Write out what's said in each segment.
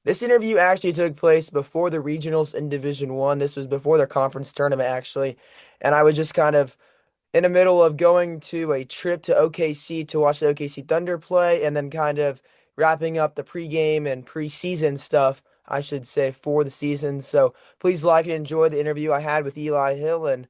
This interview actually took place before the regionals in Division One. This was before their conference tournament, actually. And I was just kind of in the middle of going to a trip to OKC to watch the OKC Thunder play, and then kind of wrapping up the pregame and preseason stuff, I should say, for the season. So please like and enjoy the interview I had with Eli Hill. And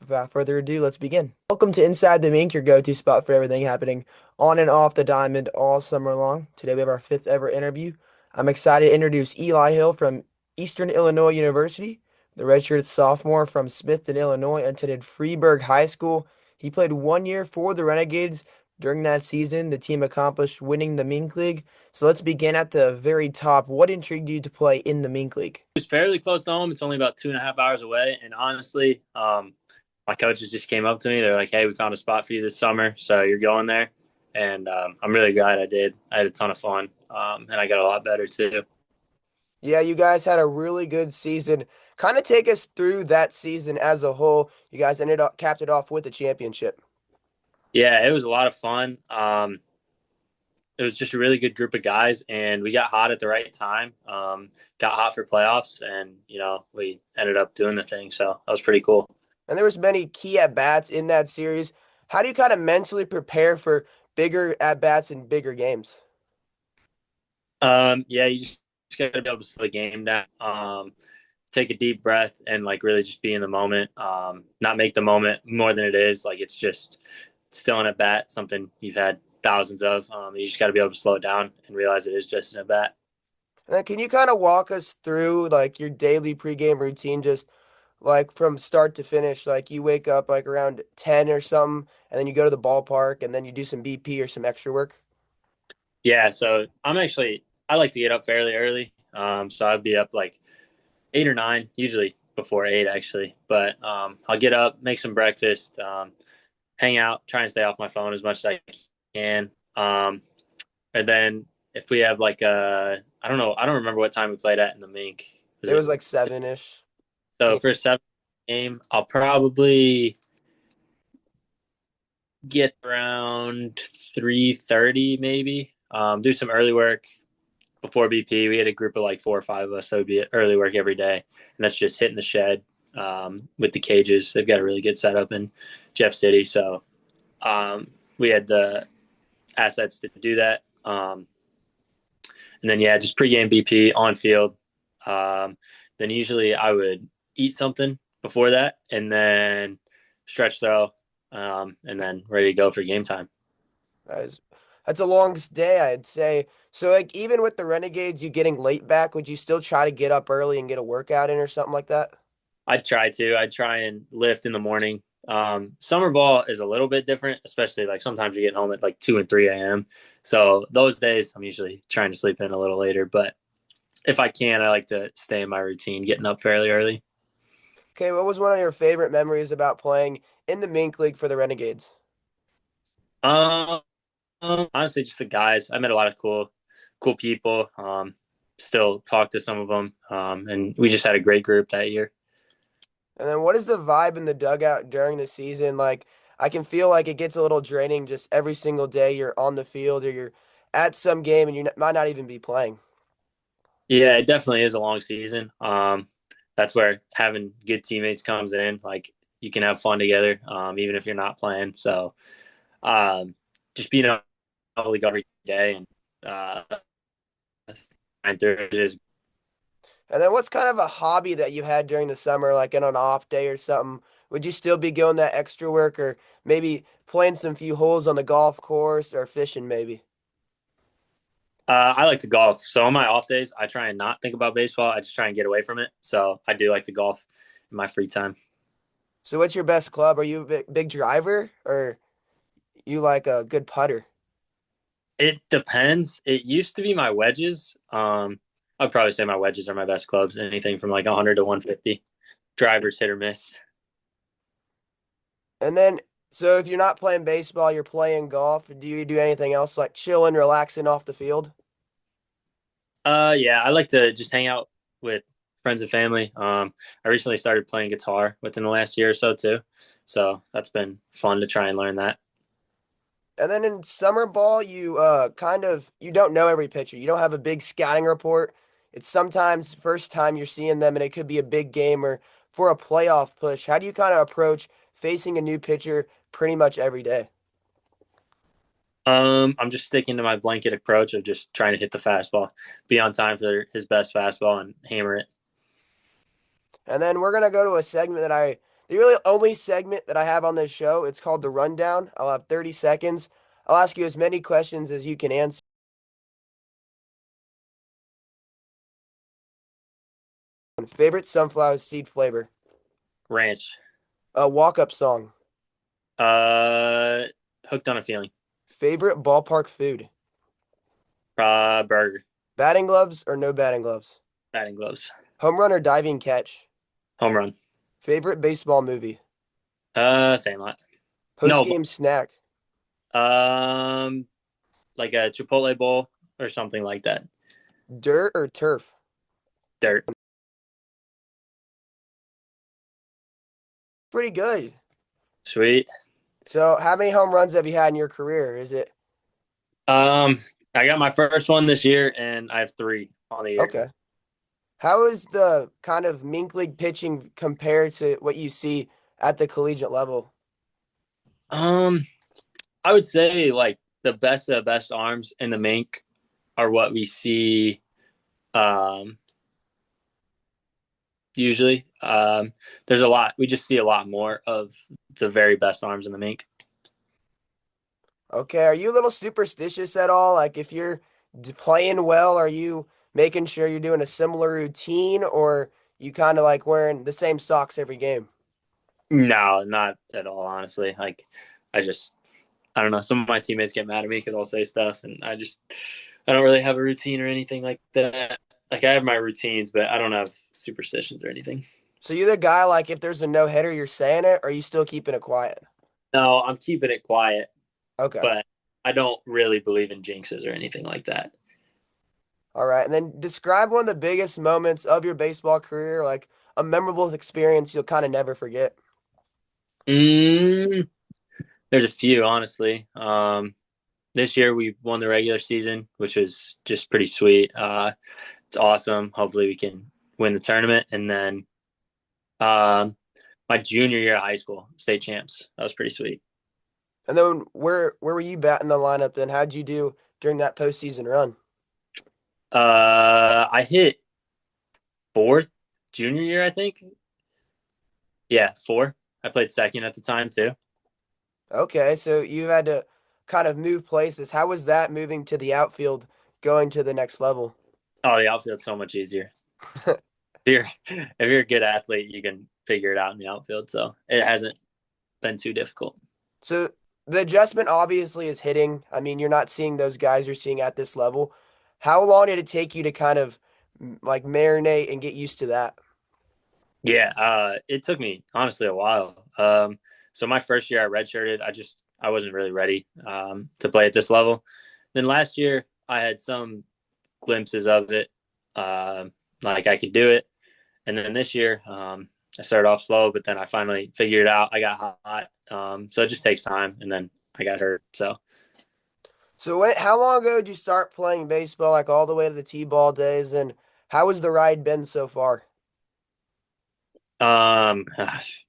without further ado, let's begin. Welcome to Inside the Mink, your go-to spot for everything happening on and off the diamond all summer long. Today we have our fifth ever interview. I'm excited to introduce Eli Hill from Eastern Illinois University, the redshirt sophomore from Smithton, Illinois, attended Freeburg High School. He played 1 year for the Renegades. During that season, the team accomplished winning the Mink League. So let's begin at the very top. What intrigued you to play in the Mink League? It's fairly close to home. It's only about 2.5 hours away. And honestly, my coaches just came up to me. They're like, "Hey, we found a spot for you this summer, so you're going there." And I'm really glad I did. I had a ton of fun, and I got a lot better too. Yeah, you guys had a really good season. Kind of take us through that season as a whole. You guys ended up capped it off with a championship. Yeah, it was a lot of fun. It was just a really good group of guys, and we got hot at the right time. Got hot for playoffs, and we ended up doing the thing. So that was pretty cool. And there was many key at bats in that series. How do you kind of mentally prepare for bigger at bats and bigger games? Yeah, you just got to be able to slow the game down. Take a deep breath and like really just be in the moment. Not make the moment more than it is. Like it's just still an at bat, something you've had thousands of. You just got to be able to slow it down and realize it is just an at bat. And then can you kind of walk us through like your daily pregame routine, just like from start to finish? Like you wake up like around 10 or something, and then you go to the ballpark, and then you do some BP or some extra work. Yeah, so I like to get up fairly early. So I'd be up like 8 or 9, usually before 8 actually. But I'll get up, make some breakfast, hang out, try and stay off my phone as much as I can. And then if we have like I don't know, I don't remember what time we played at in the Mink. Was It was it like 7-ish. so for a 7 game? I'll probably get around 3:30 maybe. Do some early work before BP. We had a group of like 4 or 5 of us, so it would be early work every day, and that's just hitting the shed with the cages. They've got a really good setup in Jeff City, so we had the assets to do that. And then yeah, just pregame BP on field. Then usually I would eat something before that, and then stretch throw, and then ready to go for game time. That is, that's a long day, I'd say. So, like, even with the Renegades, you getting late back, would you still try to get up early and get a workout in or something like that? I'd try to. I'd try and lift in the morning. Summer ball is a little bit different, especially like sometimes you get home at like 2 and 3 a.m. So those days I'm usually trying to sleep in a little later. But if I can, I like to stay in my routine, getting up fairly early. Okay, what was one of your favorite memories about playing in the Mink League for the Renegades? Um, Honestly, just the guys. I met a lot of cool people. Still talk to some of them, and we just had a great group that year. And then what is the vibe in the dugout during the season? Like, I can feel like it gets a little draining just every single day you're on the field or you're at some game and might not even be playing. Yeah, it definitely is a long season. That's where having good teammates comes in. Like you can have fun together, even if you're not playing. So just being able to go every day and grind through it is. And then what's kind of a hobby that you had during the summer, like in an off day or something? Would you still be going that extra work or maybe playing some few holes on the golf course or fishing maybe? I like to golf. So on my off days, I try and not think about baseball. I just try and get away from it. So I do like to golf in my free time. So what's your best club? Are you a big driver or you like a good putter? It depends. It used to be my wedges. I'd probably say my wedges are my best clubs. Anything from like 100 to 150. Drivers hit or miss. And then, so if you're not playing baseball, you're playing golf. Do you do anything else like chilling, relaxing off the field? Yeah, I like to just hang out with friends and family. I recently started playing guitar within the last year or so too, so that's been fun to try and learn that. And then in summer ball, you kind of you don't know every pitcher. You don't have a big scouting report. it's sometimes first time you're seeing them and it could be a big game or for a playoff push. How do you kind of approach facing a new pitcher pretty much every day? I'm just sticking to my blanket approach of just trying to hit the fastball, be on time for his best fastball, and hammer it. And then we're gonna go to a segment the really only segment that I have on this show. It's called the rundown. I'll have 30 seconds. I'll ask you as many questions as you can answer. Favorite sunflower seed flavor? Ranch. A walk-up song. Uh, Hooked on a feeling. Favorite ballpark food? Burger. Batting gloves or no batting gloves? Batting gloves. Home run or diving catch? Home run. Favorite baseball movie? Sandlot. No, Post-game snack? um, like a Chipotle bowl or something like that. Dirt or turf? Dirt. Pretty good. Sweet. So, how many home runs have you had in your career? Is it I got my first one this year, and I have three on the year. okay? How is the kind of Mink League pitching compared to what you see at the collegiate level? Um, I would say like the best of the best arms in the mink are what we see um, usually. There's a lot. We just see a lot more of the very best arms in the mink. Okay, are you a little superstitious at all? Like, if you're playing well, are you making sure you're doing a similar routine, or you kind of like wearing the same socks every game? No, not at all. Honestly, like I just I don't know. Some of my teammates get mad at me because I'll say stuff, and I don't really have a routine or anything like that. Like I have my routines, but I don't have superstitions or anything. So you're the guy like if there's a no hitter, you're saying it, or are you still keeping it quiet? No, I'm keeping it quiet, Okay. but I don't really believe in jinxes or anything like that. All right. And then describe one of the biggest moments of your baseball career, like a memorable experience you'll kind of never forget. Mm, there's a few, honestly. This year we won the regular season, which was just pretty sweet. It's awesome. Hopefully we can win the tournament, and then um, my junior year of high school, state champs. That was pretty sweet. And then where were you batting the lineup then? How'd you do during that postseason run? I hit fourth junior year, I think. Yeah, four. I played second at the time too. Okay, so you had to kind of move places. How was that moving to the outfield, going to the next level? Oh, the outfield's so much easier. If you're a good athlete, you can figure it out in the outfield. So it hasn't been too difficult. So the adjustment obviously is hitting. I mean, you're not seeing those guys you're seeing at this level. How long did it take you to kind of like marinate and get used to that? Yeah, it took me honestly a while. So my first year I redshirted, I wasn't really ready to play at this level. Then last year I had some glimpses of it, like I could do it. And then this year I started off slow, but then I finally figured it out. I got hot, so it just takes time. And then I got hurt. So So how long ago did you start playing baseball, like all the way to the T-ball days, and how has the ride been so far? gosh,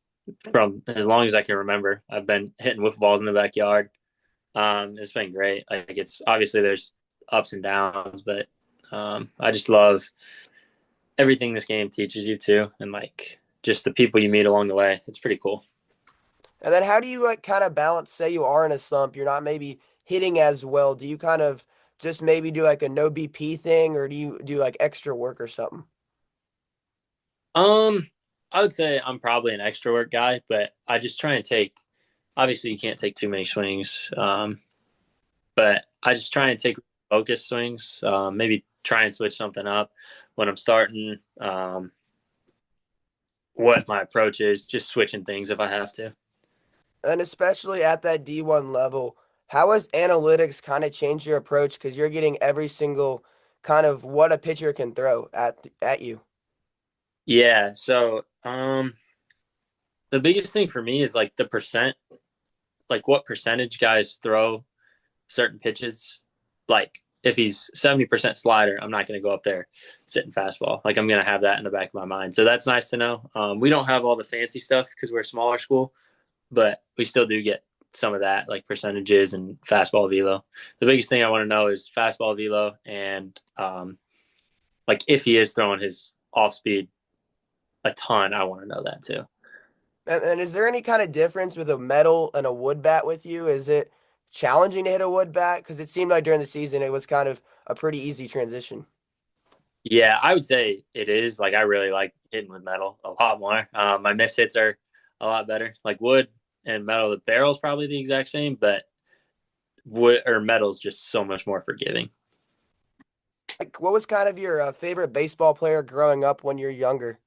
from as long as I can remember, I've been hitting wiffle balls in the backyard. It's been great. Like it's obviously there's ups and downs, but I just love everything this game teaches you too, and like just the people you meet along the way. It's pretty cool. And then how do you like kind of balance, say you are in a slump, you're not maybe hitting as well. Do you kind of just maybe do like a no BP thing, or do you do like extra work or something? Um, I would say I'm probably an extra work guy, but I just try and take. Obviously, you can't take too many swings, but I just try and take focus swings. Maybe try and switch something up when I'm starting. What my approach is, just switching things if I have to. And especially at that D1 level, how has analytics kind of changed your approach? Because you're getting every single kind of what a pitcher can throw at you. Yeah. So the biggest thing for me is like the percent, like what percentage guys throw certain pitches. Like if he's 70% slider, I'm not going to go up there sitting fastball. Like I'm going to have that in the back of my mind. So that's nice to know. We don't have all the fancy stuff because we're a smaller school, but we still do get some of that, like percentages and fastball velo. The biggest thing I want to know is fastball velo and like if he is throwing his off speed a ton, I want to know that too. And is there any kind of difference with a metal and a wood bat with you? Is it challenging to hit a wood bat? Because it seemed like during the season it was kind of a pretty easy transition. Yeah, I would say it is. Like I really like hitting with metal a lot more. My miss hits are a lot better. Like wood and metal, the barrel's probably the exact same, but wood or metal's just so much more forgiving. Like, what was kind of your favorite baseball player growing up when you're younger?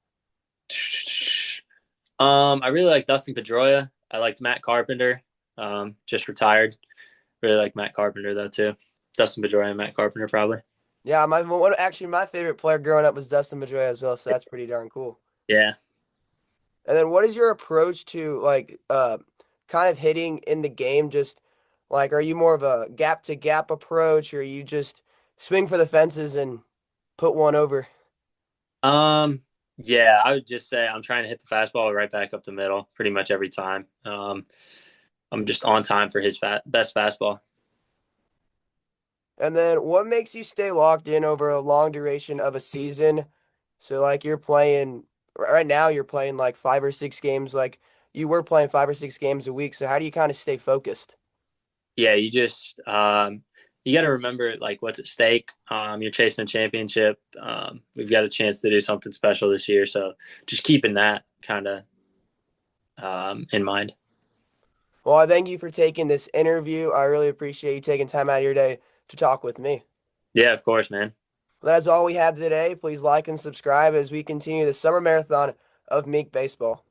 I really like Dustin Pedroia. I liked Matt Carpenter. Just retired. Really like Matt Carpenter though too. Dustin Pedroia and Matt Carpenter probably. Yeah, actually my favorite player growing up was Dustin Pedroia as well, so that's pretty darn cool. Yeah. And then what is your approach to like kind of hitting in the game? Just like are you more of a gap to gap approach or you just swing for the fences and put one over? Um. Yeah, I would just say I'm trying to hit the fastball right back up the middle pretty much every time. I'm just on time for his best fastball. And then what makes you stay locked in over a long duration of a season? So like you're playing right now you're playing like 5 or 6 games like you were playing 5 or 6 games a week. So how do you kind of stay focused? Yeah, you got to remember like what's at stake. You're chasing a championship. We've got a chance to do something special this year, so just keeping that kind of in mind. Well, I thank you for taking this interview. I really appreciate you taking time out of your day to talk with me. Yeah, of course, man. Well, that's all we have today. Please like and subscribe as we continue the summer marathon of Mink Baseball.